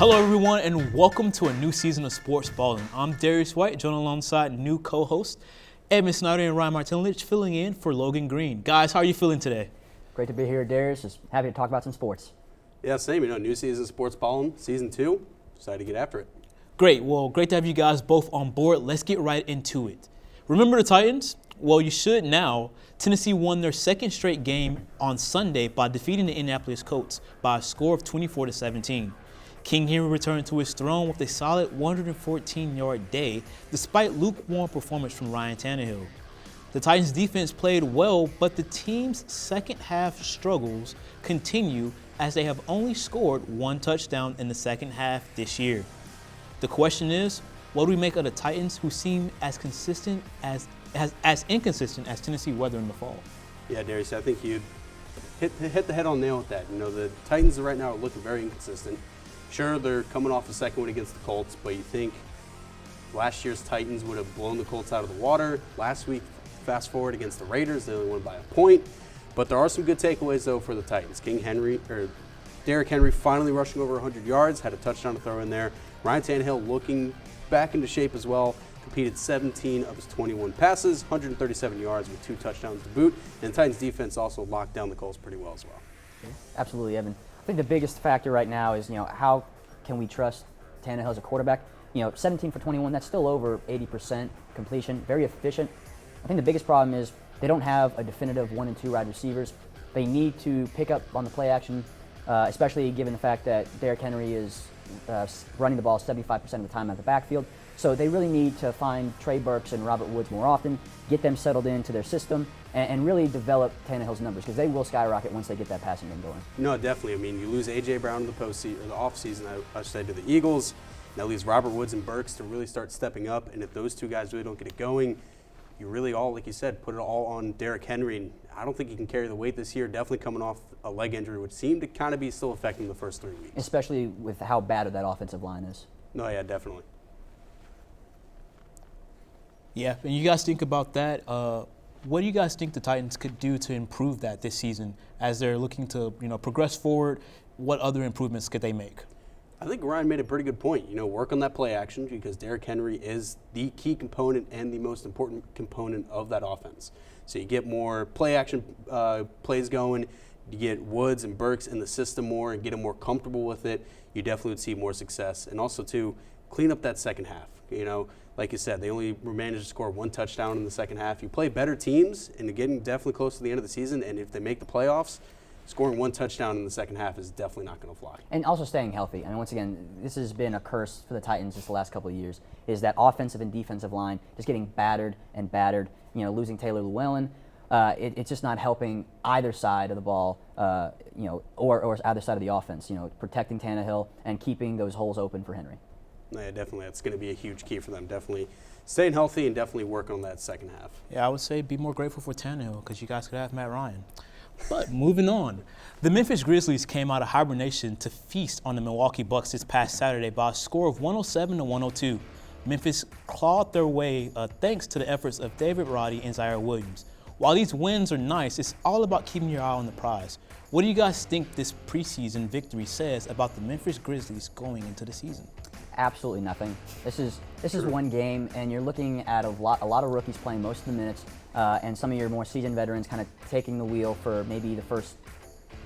Hello everyone and welcome to a new season of Sportsballin. I'm Darius White, joined alongside new co-hosts Edmund Snyder and Ryan Martinovich, filling in for Logan Green. Guys, how are you feeling today? Great to be here, Darius. Just happy to talk about some sports. Yeah, same. New season of Sportsballin, season 2. Decided to get after it. Great. Well, great to have you guys both on board. Let's get right into it. Remember the Titans? Well, you should now. Tennessee won their second straight game on Sunday by defeating the Indianapolis Colts by a score of 24-17. King Henry returned to his throne with a solid 114-yard day, despite lukewarm performance from Ryan Tannehill. The Titans' defense played well, but the team's second-half struggles continue as they have only scored one touchdown in the second half this year. The question is, what do we make of the Titans, who seem as inconsistent as Tennessee weather in the fall? Yeah, Darius, I think you hit the head on the nail with that. The Titans right now are looking very inconsistent. Sure, they're coming off the second win against the Colts, but you think last year's Titans would have blown the Colts out of the water. Last week, fast forward against the Raiders, they only won by a point. But there are some good takeaways, though, for the Titans. Derrick Henry finally rushing over 100 yards, had a touchdown to throw in there. Ryan Tannehill looking back into shape as well. Competed 17 of his 21 passes, 137 yards with 2 touchdowns to boot. And the Titans defense also locked down the Colts pretty well as well. Absolutely, Evan. I think the biggest factor right now is, how can we trust Tannehill as a quarterback? 17 for 21, that's still over 80% completion, very efficient. I think the biggest problem is they don't have a definitive 1 and 2 wide receivers. They need to pick up on the play action, especially given the fact that Derrick Henry is running the ball 75% of the time out of the backfield. So they really need to find Trey Burks and Robert Woods more often, get them settled into their system, and really develop Tannehill's numbers, because they will skyrocket once they get that passing game going. No, definitely. You lose A.J. Brown in the postseason, or the offseason, I should say, to the Eagles. That leaves Robert Woods and Burks to really start stepping up. And if those two guys really don't get it going, you really all, like you said, put it all on Derrick Henry. And I don't think he can carry the weight this year, definitely coming off a leg injury, which seemed to kind of be still affecting the first 3 weeks. Especially with how bad that offensive line is. No, yeah, definitely. Yeah, and you guys think about that. What do you guys think the Titans could do to improve that this season as they're looking to, progress forward? What other improvements could they make? I think Ryan made a pretty good point. Work on that play action, because Derrick Henry is the key component and the most important component of that offense. So you get more play action plays going, you get Woods and Burks in the system more and get them more comfortable with it, you definitely would see more success. And also, too, clean up that second half. Like you said, they only managed to score 1 touchdown in the second half. You play better teams, and you're getting definitely close to the end of the season, and if they make the playoffs, scoring 1 touchdown in the second half is definitely not going to fly. And also staying healthy. Once again, this has been a curse for the Titans just the last couple of years, is that offensive and defensive line just getting battered and battered. Losing Taylor Llewellyn, it's just not helping either side of the ball, or either side of the offense. Protecting Tannehill and keeping those holes open for Henry. Yeah, definitely. That's going to be a huge key for them. Definitely staying healthy and definitely working on that second half. Yeah, I would say be more grateful for Tannehill, because you guys could have Matt Ryan. But moving on, the Memphis Grizzlies came out of hibernation to feast on the Milwaukee Bucks this past Saturday by a score of 107-102. Memphis clawed their way thanks to the efforts of David Roddy and Zaire Williams. While these wins are nice, it's all about keeping your eye on the prize. What do you guys think this preseason victory says about the Memphis Grizzlies going into the season? Absolutely nothing. This is one game, and you're looking at a lot of rookies playing most of the minutes, and some of your more seasoned veterans kind of taking the wheel for maybe the first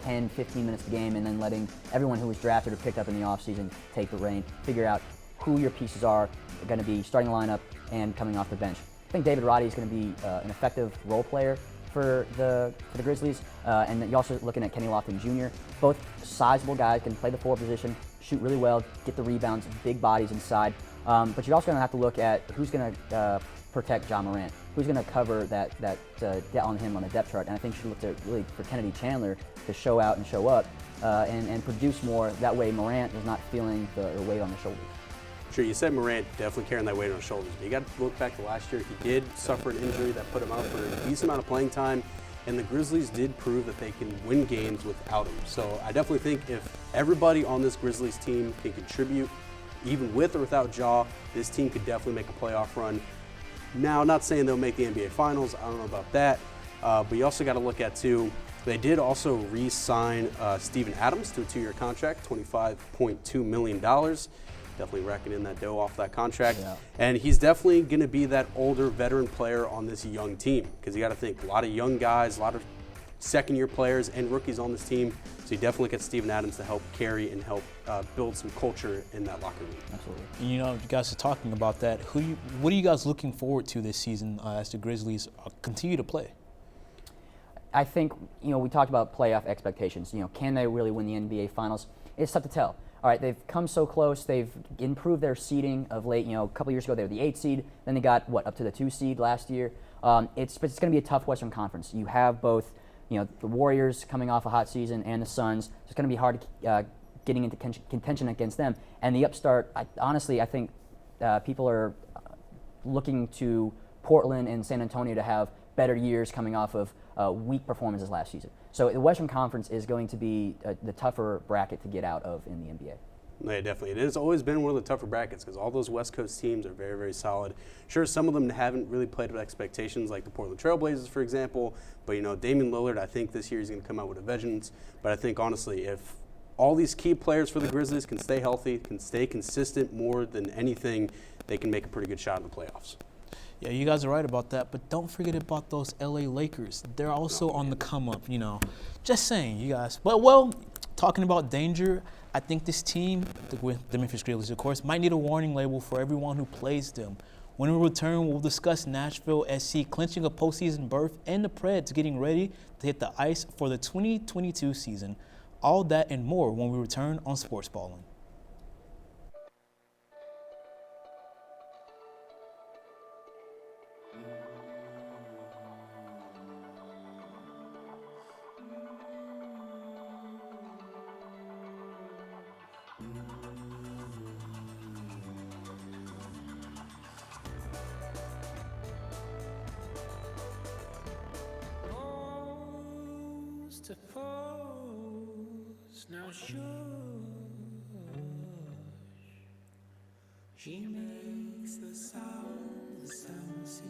10, 15 minutes of the game, and then letting everyone who was drafted or picked up in the offseason take the reign, figure out who your pieces are going to be starting the lineup and coming off the bench. I think David Roddy is going to be an effective role player for the Grizzlies, and you're also looking at Kenny Lofton Jr. Both sizable guys, can play the 4 position, shoot really well, get the rebounds, big bodies inside. But you're also going to have to look at who's going to protect John Morant, who's going to cover that on him on the depth chart. And I think you should look to really for Kennedy Chandler to show out and show up and produce more. That way Morant is not feeling the weight on his shoulders. Sure, you said Morant definitely carrying that weight on his shoulders, but you got to look back to last year. He did suffer an injury that put him out for a decent amount of playing time, and the Grizzlies did prove that they can win games without him. So I definitely think if everybody on this Grizzlies team can contribute, even with or without Ja, this team could definitely make a playoff run. Now, not saying they'll make the NBA Finals. I don't know about that. But you also got to look at, too, They did also re-sign Steven Adams to a 2-year contract, $25.2 million. Definitely racking in that dough off that contract. Yeah. And he's definitely going to be that older veteran player on this young team, because you got to think a lot of young guys, a lot of second-year players and rookies on this team. So you definitely get Steven Adams to help carry and help build some culture in that locker room. Absolutely. You know, you guys are talking about that. What are you guys looking forward to this season as the Grizzlies continue to play? I think, we talked about playoff expectations. Can they really win the NBA Finals? It's tough to tell. All right, they've come so close. They've improved their seeding of late. A couple years ago they were the 8 seed. Then they got, up to the 2 seed last year. It's going to be a tough Western Conference. You have both, the Warriors coming off a hot season and the Suns. It's going to be hard getting into contention against them. And the upstart, honestly, I think people are looking to Portland and San Antonio to have better years coming off of weak performances last season. So the Western Conference is going to be the tougher bracket to get out of in the NBA. Yeah, definitely. It has always been one of the tougher brackets because all those West Coast teams are very, very solid. Sure, some of them haven't really played with expectations, like the Portland Trail Blazers, for example. But, Damian Lillard, I think this year he's going to come out with a vengeance. But I think, honestly, if all these key players for the Grizzlies can stay healthy, can stay consistent more than anything, they can make a pretty good shot in the playoffs. Yeah, you guys are right about that, but don't forget about those LA Lakers. They're also on the come up, Just saying, you guys. But, talking about danger, I think this team, the Memphis Grizzlies, of course, might need a warning label for everyone who plays them. When we return, we'll discuss Nashville SC clinching a postseason berth and the Preds getting ready to hit the ice for the 2022 season. All that and more when we return on Sportsballin. To pose, now shush. She makes the sound she makes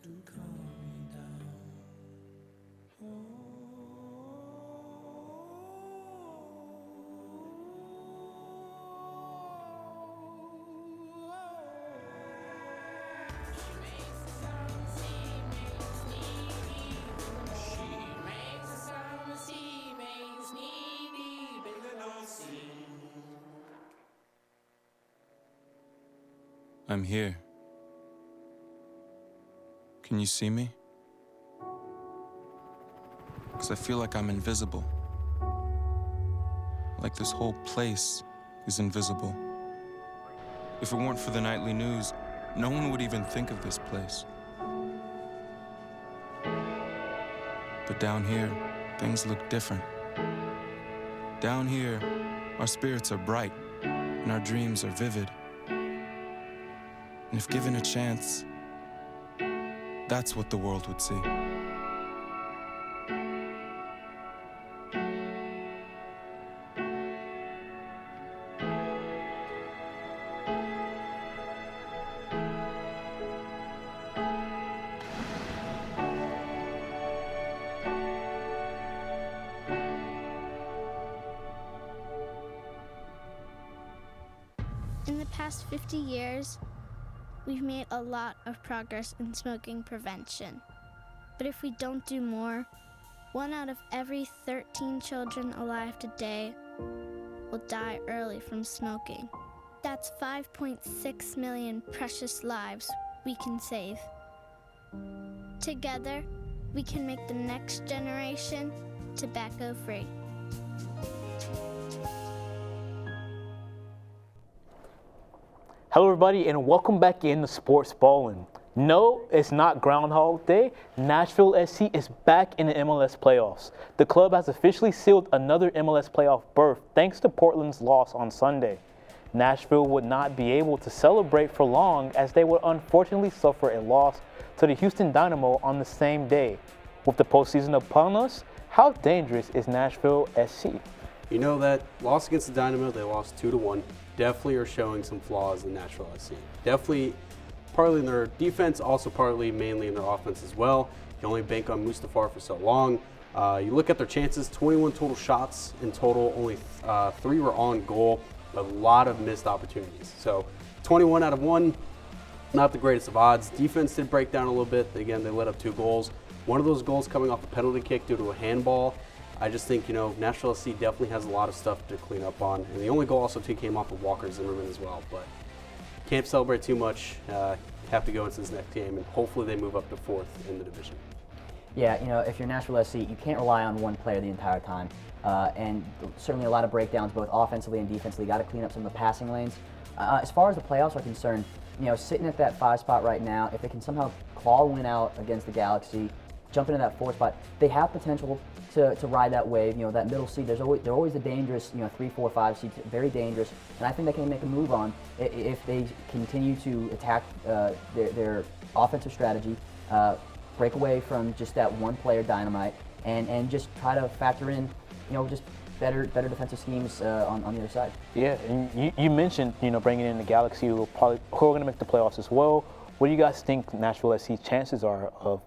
to calm me down. I'm here. Can you see me? 'Cause I feel like I'm invisible. Like this whole place is invisible. If it weren't for the nightly news, no one would even think of this place. But down here, things look different. Down here, our spirits are bright and our dreams are vivid. And if given a chance, that's what the world would see. In the past 50 years, we've made a lot of progress in smoking prevention. But if we don't do more, 1 out of every 13 children alive today will die early from smoking. That's 5.6 million precious lives we can save. Together, we can make the next generation tobacco-free. Hello, everybody, and welcome back into Sportsballin. No, it's not Groundhog Day. Nashville SC is back in the MLS playoffs. The club has officially sealed another MLS playoff berth thanks to Portland's loss on Sunday. Nashville would not be able to celebrate for long as they would unfortunately suffer a loss to the Houston Dynamo on the same day. With the postseason upon us, how dangerous is Nashville SC? You know that loss against the Dynamo, they lost 2-1. Definitely are showing some flaws in Nashville SC. Definitely partly in their defense, also partly mainly in their offense as well. can only bank on Mustafar for so long. You look at their chances, 21 total shots in total, only 3 were on goal, a lot of missed opportunities. So 21 out of 1, not the greatest of odds. Defense did break down a little bit. Again, they let up 2 goals. One of those goals coming off a penalty kick due to a handball. I just think, Nashville SC definitely has a lot of stuff to clean up on. And the only goal also too came off of Walker Zimmerman as well. But can't celebrate too much. Have to go into this next game, and hopefully they move up to 4th in the division. Yeah, if you're Nashville SC, you can't rely on one player the entire time. And certainly a lot of breakdowns, both offensively and defensively. Got to clean up some of the passing lanes. As far as the playoffs are concerned, sitting at that 5 spot right now, if they can somehow claw a win out against the Galaxy, jump into that 4th spot, they have potential to ride that wave. That middle seed, they're always the dangerous, 3, 4, 5 seeds, very dangerous. And I think they can make a move on if they continue to attack their offensive strategy, break away from just that one player dynamite, and just try to factor in, just better defensive schemes on the other side. Yeah, and you mentioned, bringing in the Galaxy, who are going to make the playoffs as well. What do you guys think Nashville SC's chances are of,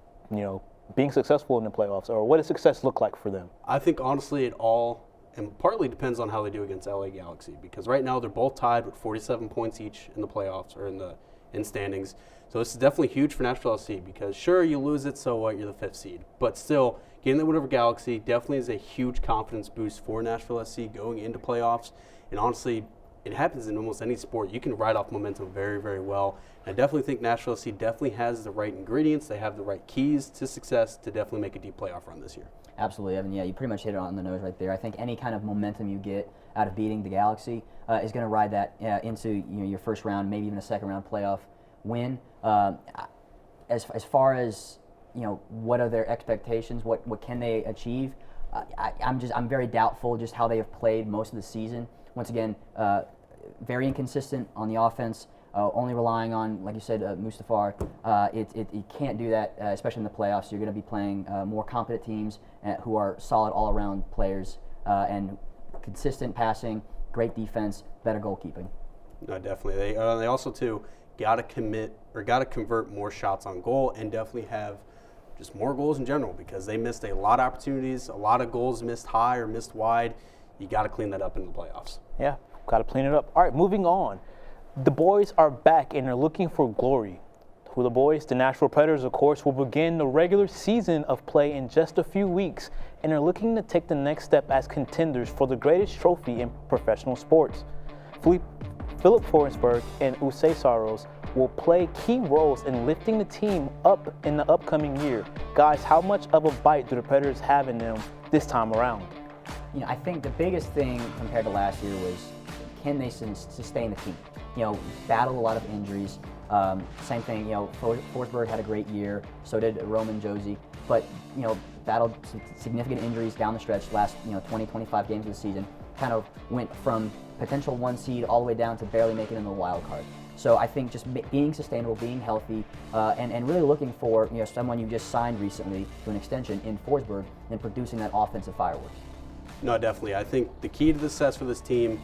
being successful in the playoffs, or what does success look like for them? I think honestly it all and partly depends on how they do against LA Galaxy, because right now they're both tied with 47 points each in the playoffs or in standings. So this is definitely huge for Nashville SC, because sure, you lose it, so what, you're the 5th seed. But still, getting the win over Galaxy definitely is a huge confidence boost for Nashville SC going into playoffs. And honestly, it happens in almost any sport. You can ride off momentum very, very well. And I definitely think Nashville SC definitely has the right ingredients. They have the right keys to success to definitely make a deep playoff run this year. Absolutely, Evan. Yeah, you pretty much hit it on the nose right there. I think any kind of momentum you get out of beating the Galaxy is going to ride that into your first round, maybe even a second round playoff win. As far as what are their expectations? What can they achieve? I'm very doubtful just how they have played most of the season. Once again, very inconsistent on the offense. Only relying on, like you said, Mustafar. You can't do that, especially in the playoffs. You're going to be playing more competent teams who are solid all-around players and consistent passing, great defense, better goalkeeping. No, definitely. They also too got to convert more shots on goal, and definitely have just more goals in general, because they missed a lot of opportunities, a lot of goals missed high or missed wide. You got to clean that up in the playoffs. Yeah, got to clean it up. All right, moving on. The boys are back and they're looking for glory. Who are the boys? The Nashville Predators, of course, will begin the regular season of play in just a few weeks, and are looking to take the next step as contenders for the greatest trophy in professional sports. Philip Forsberg and Usay Saros will play key roles in lifting the team up in the upcoming year. Guys, how much of a bite do the Predators have in them this time around? I think the biggest thing compared to last year was, can they sustain the team? Battled a lot of injuries. Same thing, Forsberg had a great year, so did Roman Josi, but, battled significant injuries down the stretch, last, 20, 25 games of the season, kind of went from potential 1 seed all the way down to barely making it in the wild card. So I think just being sustainable, being healthy, and really looking for, someone you just signed recently to an extension in Forsberg, and producing that offensive fireworks. No, definitely. I think the key to the success for this team,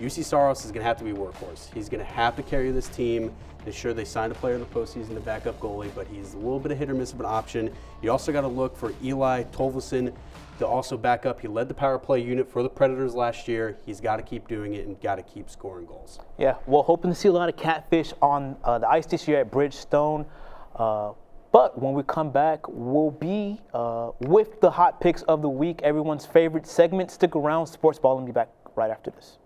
UC Saros is going to have to be a workhorse. He's going to have to carry this team. Sure, they signed a player in the postseason to back up goalie, but he's a little bit of hit or miss of an option. You also got to look for Eli Tolvason to also back up. He led the power play unit for the Predators last year. He's got to keep doing it and got to keep scoring goals. Yeah, well, hoping to see a lot of catfish on the ice this year at Bridgestone. But when we come back, we'll be with the hot picks of the week, everyone's favorite segment. Stick around, Sportsballin will be back right after this.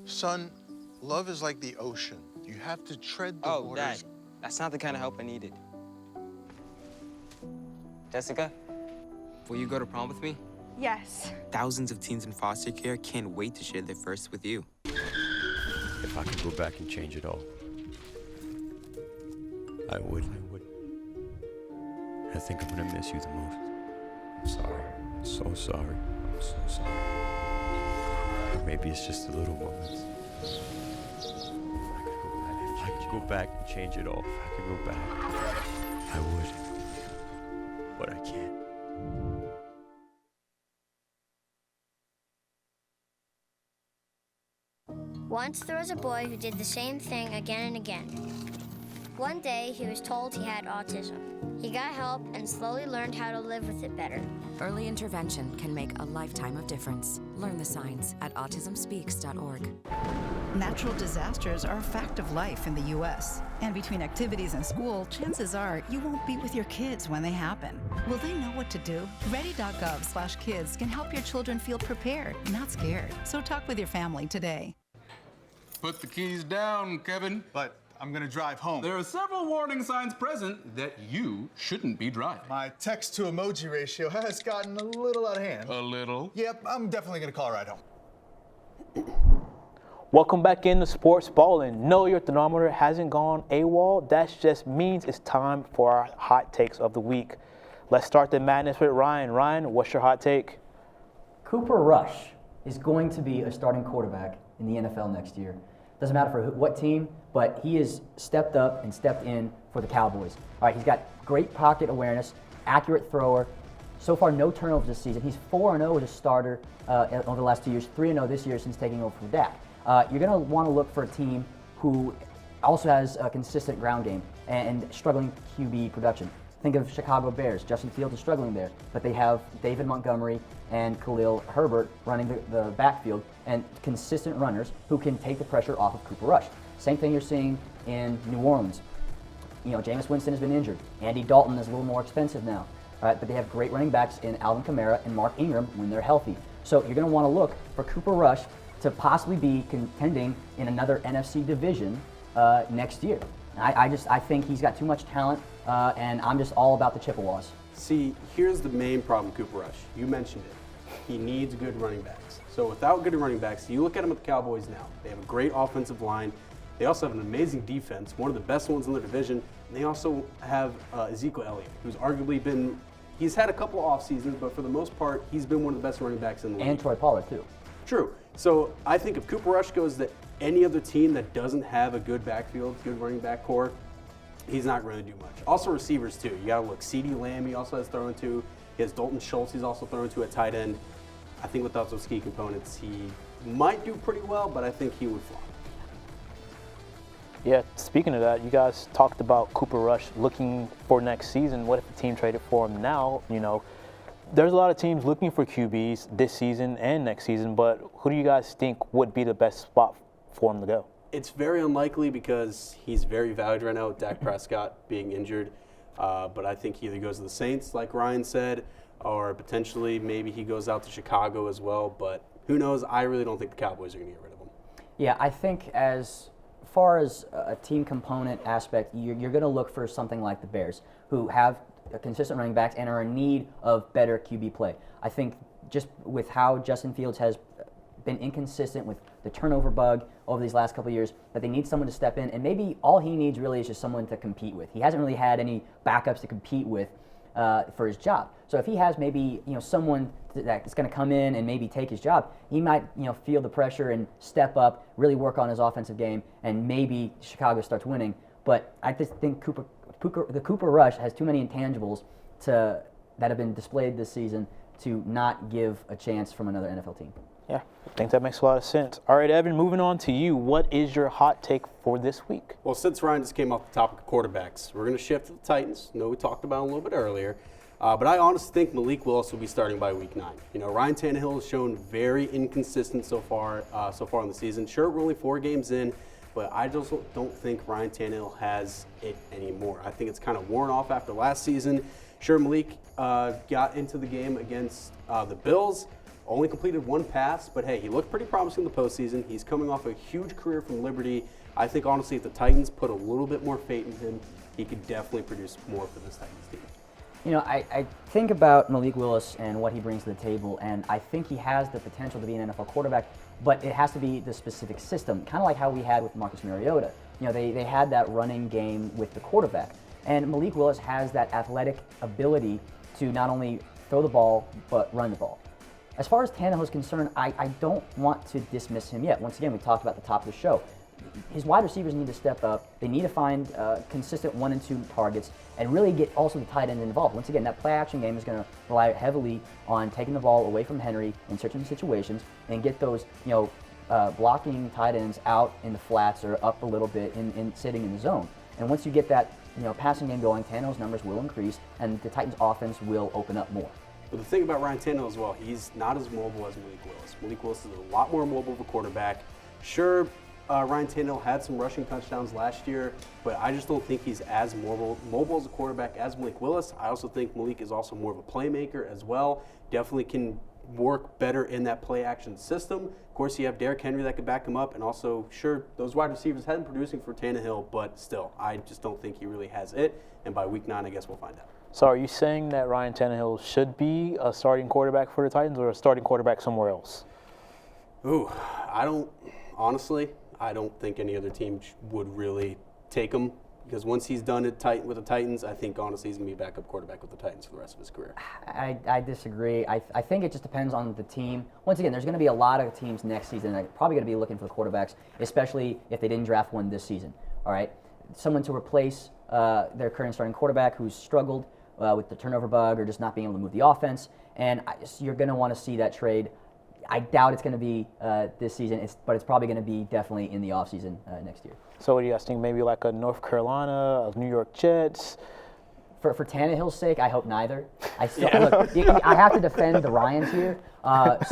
Son, love is like the ocean. You have to tread the Oh, waters. Dad, that's not the kind of help I needed. Jessica, will you go to prom with me? Yes. Thousands of teens in foster care can't wait to share their first with you. If I could go back and change it all, I would. I think I'm gonna miss you the most. I'm sorry. I'm so sorry. I'm so sorry. Or maybe it's just the little moments. If I could go back and change it all, if I could go back, I would. But I can't. Once there was a boy who did the same thing again and again. One day, he was told he had autism. He got help and slowly learned how to live with it better. Early intervention can make a lifetime of difference. Learn the signs at autismspeaks.org. Natural disasters are a fact of life in the U.S. And between activities and school, chances are you won't be with your kids when they happen. Will they know what to do? Ready.gov/kids can help your children feel prepared, not scared. So talk with your family today. Put the keys down, Kevin. But I'm gonna drive home. There are several warning signs present that you shouldn't be driving. My text to emoji ratio has gotten a little out of hand. A little? Yep, I'm definitely gonna call a ride home. Welcome back into Sportsballin. No, your thermometer hasn't gone AWOL. That just means it's time for our hot takes of the week. Let's start the madness with Ryan. Ryan, what's your hot take? Cooper Rush is going to be a starting quarterback in the NFL next year. Doesn't matter for what team, but he has stepped up and stepped in for the Cowboys. All right, he's got great pocket awareness, accurate thrower. So far, no turnovers this season. He's 4-0 as a starter over the last 2 years, 3-0 this year since taking over from Dak. You're going to want to look for a team who also has a consistent ground game and struggling QB production. Think of Chicago Bears. Justin Fields is struggling there, but they have David Montgomery and Khalil Herbert running the backfield and consistent runners who can take the pressure off of Cooper Rush. Same thing you're seeing in New Orleans. You know, Jameis Winston has been injured. Andy Dalton is a little more expensive now. All right, but they have great running backs in Alvin Kamara and Mark Ingram when they're healthy. So you're going to want to look for Cooper Rush to possibly be contending in another NFC division next year. I think he's got too much talent, and I'm just all about the Chippewas. See, here's the main problem, Cooper Rush. You mentioned it. He needs good running backs. So without good running backs, you look at them at the Cowboys now. They have a great offensive line. They also have an amazing defense, one of the best ones in the division. And they also have Ezekiel Elliott, who's arguably been, he's had a couple off seasons, but for the most part, he's been one of the best running backs in the league. And Troy Pollard, too. True. So I think if Cooper Rush goes to any other team that doesn't have a good backfield, good running back core, he's not going to do much. Also receivers, too. You got to look. CeeDee Lamb, he also has thrown to. He has Dalton Schultz, he's also thrown to at tight end. I think without those key components, he might do pretty well, but I think he would flop. Yeah, speaking of that, you guys talked about Cooper Rush looking for next season. What if the team traded for him now? You know, there's a lot of teams looking for QBs this season and next season, but who do you guys think would be the best spot for him to go? It's very unlikely because he's very valued right now with Dak Prescott being injured. But I think he either goes to the Saints, like Ryan said, or potentially maybe he goes out to Chicago as well. But who knows? I really don't think the Cowboys are going to get rid of him. Yeah, I think as far as a team component aspect, you're going to look for something like the Bears, who have consistent running backs and are in need of better QB play. I think just with how Justin Fields has been inconsistent with the turnover bug over these last couple of years, that they need someone to step in, and maybe all he needs really is just someone to compete with. He hasn't really had any backups to compete with for his job. So if he has maybe someone that's going to come in and maybe take his job, he might feel the pressure and step up, really work on his offensive game, and maybe Chicago starts winning. But I just think the Cooper Rush has too many intangibles that have been displayed this season to not give a chance from another NFL team. Yeah, I think that makes a lot of sense. All right, Evan, moving on to you. What is your hot take for this week? Well, since Ryan just came off the topic of quarterbacks, we're going to shift to the Titans. I know we talked about it a little bit earlier. But I honestly think Malik Willis will be starting by week 9. Ryan Tannehill has shown very inconsistent so far in the season. Sure, we're only 4 games in, but I just don't think Ryan Tannehill has it anymore. I think it's kind of worn off after last season. Sure, Malik got into the game against the Bills. Only completed one pass, but hey, he looked pretty promising in the postseason. He's coming off a huge career from Liberty. I think, honestly, if the Titans put a little bit more faith in him, he could definitely produce more for this Titans team. You know, I think about Malik Willis and what he brings to the table, and I think he has the potential to be an NFL quarterback, but it has to be the specific system, kind of like how we had with Marcus Mariota. You know, they had that running game with the quarterback, and Malik Willis has that athletic ability to not only throw the ball, but run the ball. As far as Tannehill is concerned, I don't want to dismiss him yet. Once again, we talked about the top of the show. His wide receivers need to step up. They need to find consistent 1 and 2 targets and really get also the tight end involved. Once again, that play action game is going to rely heavily on taking the ball away from Henry in certain situations and get those, blocking tight ends out in the flats or up a little bit in sitting in the zone. And once you get that, passing game going, Tannehill's numbers will increase and the Titans offense will open up more. But the thing about Ryan Tannehill as well, he's not as mobile as Malik Willis. Malik Willis is a lot more mobile of a quarterback. Sure, Ryan Tannehill had some rushing touchdowns last year, but I just don't think he's as mobile as a quarterback as Malik Willis. I also think Malik is also more of a playmaker as well. Definitely can work better in that play action system. Of course, you have Derrick Henry that could back him up, and also, sure, those wide receivers have been producing for Tannehill, but still, I just don't think he really has it. And by week 9, I guess we'll find out. So are you saying that Ryan Tannehill should be a starting quarterback for the Titans or a starting quarterback somewhere else? Ooh, honestly, I don't think any other team would really take him because once he's done it with the Titans, I think honestly he's going to be a backup quarterback with the Titans for the rest of his career. I disagree. I think it just depends on the team. Once again, there's going to be a lot of teams next season that are probably going to be looking for quarterbacks, especially if they didn't draft one this season. All right, someone to replace their current starting quarterback who's struggled with the turnover bug or just not being able to move the offense, and you're going to want to see that trade. I doubt it's going to be this season, but it's probably going to be definitely in the offseason next year. So what do you guys think? Maybe like a North Carolina, a New York Jets? For Tannehill's sake, I hope neither. Look, I have to defend the Ryans here, but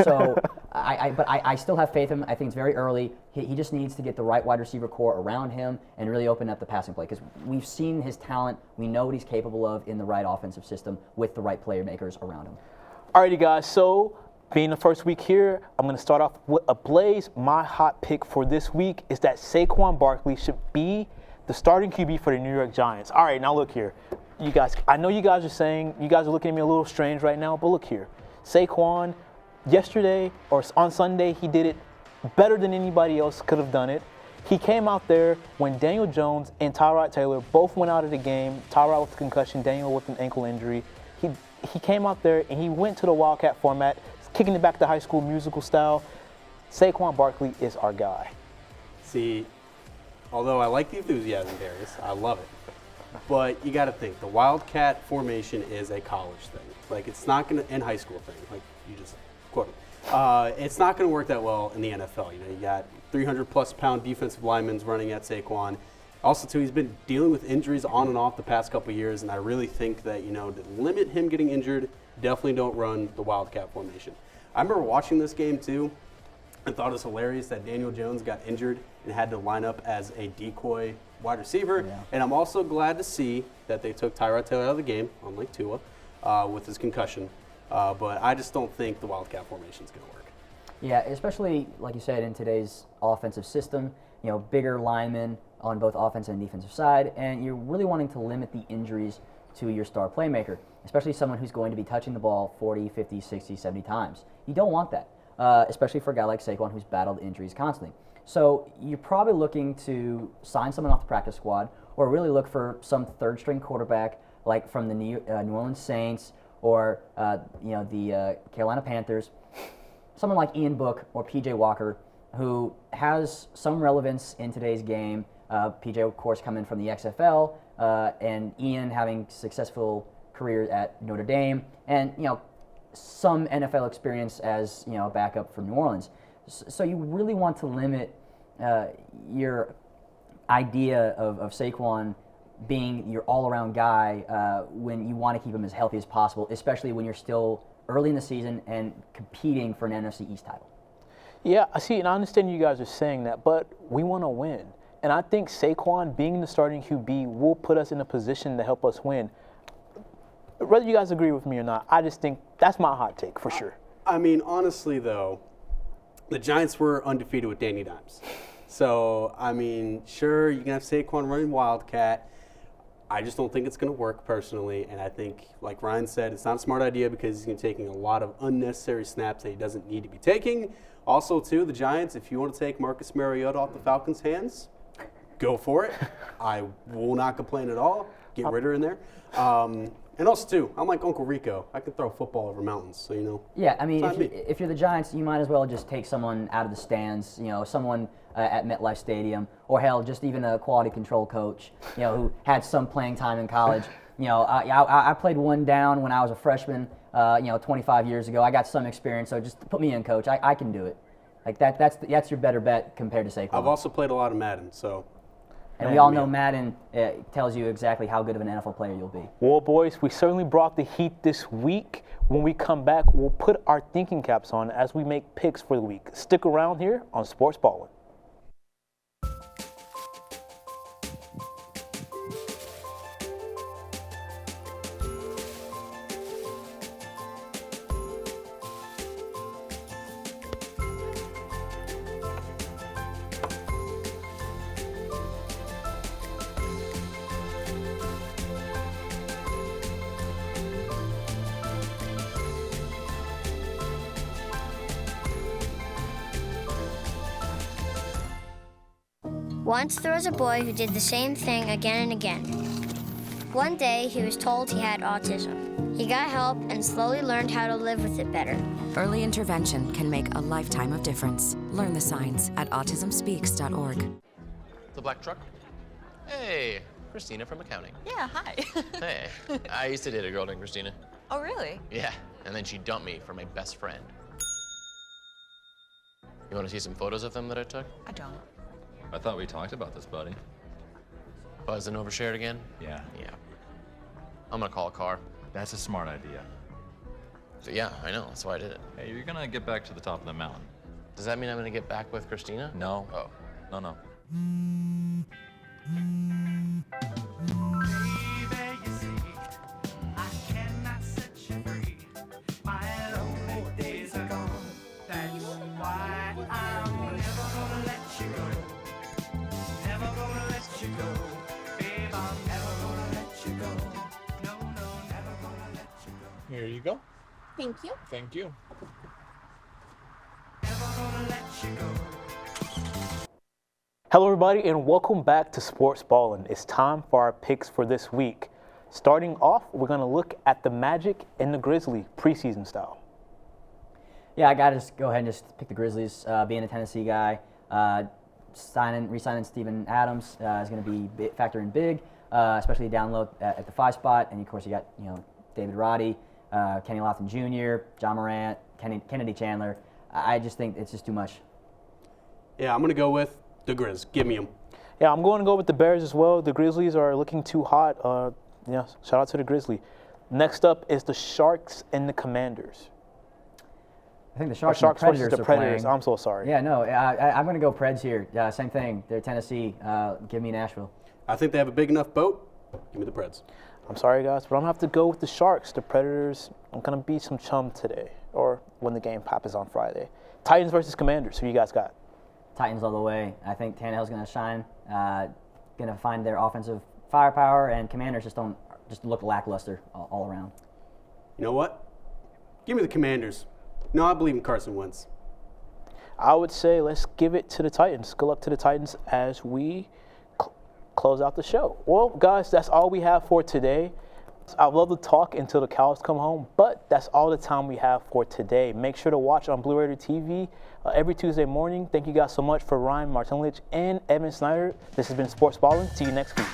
I still have faith in him. I think it's very early. He just needs to get the right wide receiver core around him and really open up the passing play because we've seen his talent. We know what he's capable of in the right offensive system with the right player makers around him. Alrighty, guys. So being the first week here, I'm going to start off with a blaze. My hot pick for this week is that Saquon Barkley should be the starting QB for the New York Giants. All right, now look here. You guys, I know you guys are saying, you guys are looking at me a little strange right now, but look here. Saquon, yesterday or on Sunday, he did it better than anybody else could have done it. He came out there when Daniel Jones and Tyrod Taylor both went out of the game. Tyrod with a concussion, Daniel with an ankle injury. He came out there and he went to the Wildcat format, kicking it back to High School Musical style. Saquon Barkley is our guy. See, although I like the enthusiasm, Darius, I love it. But you got to think, the Wildcat formation is a college thing. Like, it's not going to, and high school thing, like you just quoted. It's not going to work that well in the NFL. You know, you got 300-plus pound defensive linemen running at Saquon. Also, too, he's been dealing with injuries on and off the past couple of years, and I really think that, to limit him getting injured, definitely don't run the Wildcat formation. I remember watching this game, too, and thought it was hilarious that Daniel Jones got injured and had to line up as a decoy wide receiver. Yeah. And I'm also glad to see that they took Tyrod Taylor out of the game, unlike Tua, with his concussion. But I just don't think the Wildcat formation is going to work. Yeah, especially, like you said, in today's offensive system, bigger linemen on both offensive and defensive side, and you're really wanting to limit the injuries to your star playmaker, especially someone who's going to be touching the ball 40, 50, 60, 70 times. You don't want that, especially for a guy like Saquon who's battled injuries constantly. So you're probably looking to sign someone off the practice squad or really look for some third-string quarterback like from the New Orleans Saints or the Carolina Panthers, someone like Ian Book or P.J. Walker who has some relevance in today's game. P.J., of course, coming from the XFL, and Ian having successful career at Notre Dame, and some NFL experience as a backup from New Orleans. So you really want to limit your idea of Saquon being your all-around guy when you want to keep him as healthy as possible, especially when you're still early in the season and competing for an NFC East title. Yeah, I see, and I understand you guys are saying that, but we want to win. And I think Saquon being the starting QB will put us in a position to help us win. Whether you guys agree with me or not, I just think that's my hot take for sure. I mean, honestly, though, the Giants were undefeated with Danny Dimes. So, I mean, sure, you can have Saquon running Wildcat. I just don't think it's going to work personally. And I think, like Ryan said, it's not a smart idea because he's going to be taking a lot of unnecessary snaps that he doesn't need to be taking. Also, too, the Giants, if you want to take Marcus Mariota off the Falcons' hands, go for it. I will not complain at all. Get Ritter in there. And also, too, I'm like Uncle Rico. I can throw football over mountains, so, you know. Yeah, I mean, if you're the Giants, you might as well just take someone out of the stands, you know, someone at MetLife Stadium, or hell, just even a quality control coach, you know, who had some playing time in college. You know, I played one down when I was a freshman, you know, 25 years ago. I got some experience, so just put me in, coach. I can do it. Like, that's your better bet compared to Saquon. I've also played a lot of Madden, so. And we all know Madden tells you exactly how good of an NFL player you'll be. Well, boys, we certainly brought the heat this week. When we come back, we'll put our thinking caps on as we make picks for the week. Stick around here on Sportsballin. Once there was a boy who did the same thing again and again. One day, he was told he had autism. He got help and slowly learned how to live with it better. Early intervention can make a lifetime of difference. Learn the signs at autismspeaks.org. The black truck? Hey, Christina from accounting. Yeah, hi. Hey, I used to date a girl named Christina. Oh, really? Yeah, and then she dumped me for my best friend. You want to see some photos of them that I took? I don't. I thought we talked about this, buddy. Buzzed and overshared again? Yeah. Yeah. I'm gonna call a car. That's a smart idea. So yeah, I know, that's why I did it. Hey, you're gonna get back to the top of the mountain. Does that mean I'm gonna get back with Christina? No. Oh. No. Here you go. Thank you. Thank you. Hello, everybody, and welcome back to Sports Ballin'. It's time for our picks for this week. Starting off, we're going to look at the Magic and the Grizzlies, preseason style. Yeah, I got to just go ahead and just pick the Grizzlies. Being a Tennessee guy, re-signing Steven Adams is going to be factoring big, especially down low at the 5 spot. And of course, you got David Roddy, Kenny Lofton Jr., John Morant, Kennedy Chandler. I just think it's just too much. Yeah, I'm going to go with the Grizz. Give me them. Yeah, I'm going to go with the Bears as well. The Grizzlies are looking too hot. Shout out to the Grizzlies. Next up is the Sharks and the Commanders. I think the Sharks and the Predators versus the Predators. Playing. I'm so sorry. Yeah, no, I'm going to go Preds here. Same thing. They're Tennessee. Give me Nashville. I think they have a big enough boat. Give me the Preds. I'm sorry, guys, but I'm going to have to go with the Sharks. The Predators, I'm going to beat some chum today, or when the game happens on Friday. Titans versus Commanders. Who you guys got? Titans all the way. I think Tannehill's going to shine, going to find their offensive firepower, and Commanders just look lackluster all around. You know what? Give me the Commanders. No, I believe in Carson Wentz. I would say let's give it to the Titans. Good luck to the Titans as we close out the show. Well, guys, that's all we have for today. I'd love to talk until the cows come home, but that's all the time we have for today. Make sure to watch on Blue Raider TV every Tuesday morning. Thank you guys so much for Ryan Martinlich and Evan Snyder. This has been Sports Ballin'. See you next week.